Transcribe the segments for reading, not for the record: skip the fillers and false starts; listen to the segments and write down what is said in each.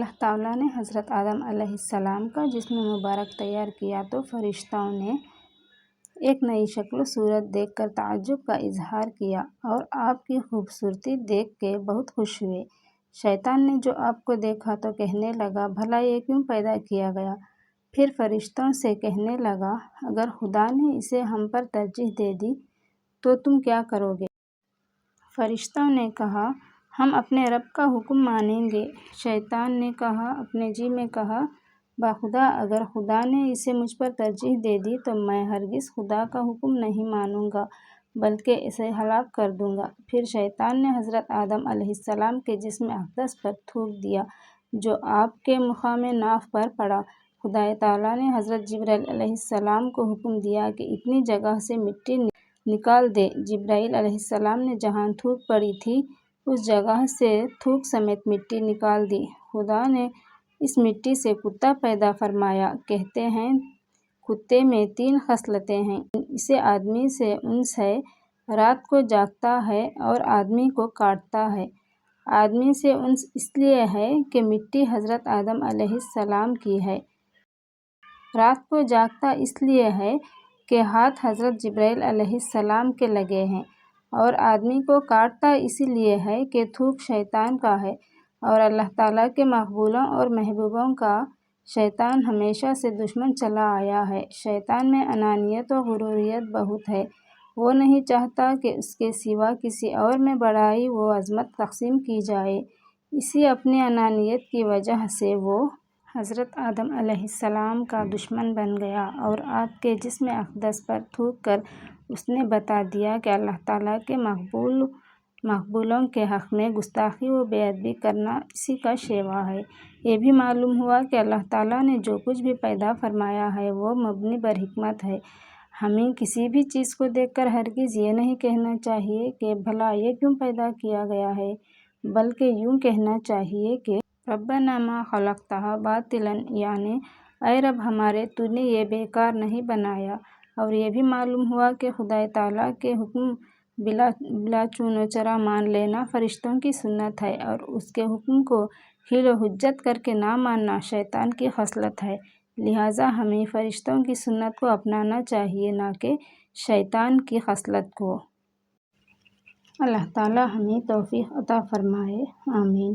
اللہ تعالیٰ نے حضرت آدم علیہ السلام کا جسم مبارک تیار کیا تو فرشتوں نے ایک نئی شکل و صورت دیکھ کر تعجب کا اظہار کیا اور آپ کی خوبصورتی دیکھ کے بہت خوش ہوئے۔ شیطان نے جو آپ کو دیکھا تو کہنے لگا، بھلا یہ کیوں پیدا کیا گیا؟ پھر فرشتوں سے کہنے لگا، اگر خدا نے اسے ہم پر ترجیح دے دی تو تم کیا کرو گے؟ فرشتوں نے کہا، ہم اپنے رب کا حکم مانیں گے۔ شیطان نے اپنے جی میں کہا، باخدا اگر خدا نے اسے مجھ پر ترجیح دے دی تو میں ہرگز خدا کا حکم نہیں مانوں گا بلکہ اسے ہلاک کر دوں گا۔ پھر شیطان نے حضرت آدم علیہ السلام کے جسم اقدس پر تھوک دیا جو آپ کے مقام ناف پر پڑا۔ خدا تعالیٰ نے حضرت جبرائیل علیہ السلام کو حکم دیا کہ اتنی جگہ سے مٹی نکال دے۔ جبرائیل علیہ السلام نے جہاں تھوک پڑی تھی اس جگہ سے تھوک سمیت مٹی نکال دی۔ خدا نے اس مٹی سے کتا پیدا فرمایا۔ کہتے ہیں کتے میں 3 خصلتیں ہیں، ان سے آدمی سے انس ہے، رات کو جاگتا ہے اور آدمی کو کاٹتا ہے۔ آدمی سے انس اس لیے ہے کہ مٹی حضرت آدم علیہ السلام کی ہے۔ رات کو جاگتا اس لیے ہے کہ ہاتھ حضرت جبرائیل علیہ السلام کے لگے ہیں، اور آدمی کو کاٹتا اس لیے ہے کہ تھوک شیطان کا ہے۔ اور اللہ تعالیٰ کے مقبولوں اور محبوبوں کا شیطان ہمیشہ سے دشمن چلا آیا ہے۔ شیطان میں انانیت و غروریت بہت ہے، وہ نہیں چاہتا کہ اس کے سوا کسی اور میں بڑائی و عظمت تقسیم کی جائے، اسی اپنی انانیت کی وجہ سے وہ حضرت آدم علیہ السلام کا دشمن بن گیا اور آپ کے جسم اقدس پر تھوک کر اس نے بتا دیا کہ اللہ تعالیٰ کے مقبولوں کے حق میں گستاخی و بے ادبی کرنا اسی کا شیوا ہے۔ یہ بھی معلوم ہوا کہ اللہ تعالیٰ نے جو کچھ بھی پیدا فرمایا ہے وہ مبنی بر حکمت ہے۔ ہمیں کسی بھی چیز کو دیکھ کر ہرگز یہ نہیں کہنا چاہیے کہ بھلا یہ کیوں پیدا کیا گیا ہے، بلکہ یوں کہنا چاہیے کہ ربنا ما خلقتہ باطلا، یعنی اے رب ہمارے تو نے یہ بیکار نہیں بنایا۔ اور یہ بھی معلوم ہوا کہ خدا تعالیٰ کے حکم بلا چون و چرا مان لینا فرشتوں کی سنت ہے، اور اس کے حکم کو حیل و حجت کر کے نہ ماننا شیطان کی خصلت ہے۔ لہٰذا ہمیں فرشتوں کی سنت کو اپنانا چاہیے، نہ کہ شیطان کی خصلت کو۔ اللہ تعالیٰ ہمیں توفیق عطا فرمائے، آمین۔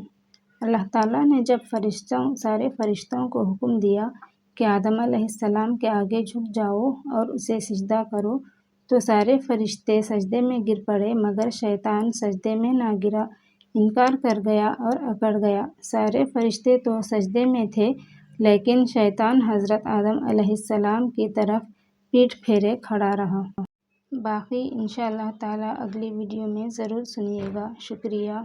اللہ تعالیٰ نے جب سارے فرشتوں کو حکم دیا کہ آدم علیہ السلام کے آگے جھک جاؤ اور اسے سجدہ کرو تو سارے فرشتے سجدے میں گر پڑے، مگر شیطان سجدے میں نہ گرا، انکار کر گیا اور اکڑ گیا۔ سارے فرشتے تو سجدے میں تھے لیکن شیطان حضرت آدم علیہ السلام کی طرف پیٹھ پھیرے کھڑا رہا۔ باقی انشاءاللہ تعالیٰ اگلی ویڈیو میں ضرور سنیے گا۔ شکریہ۔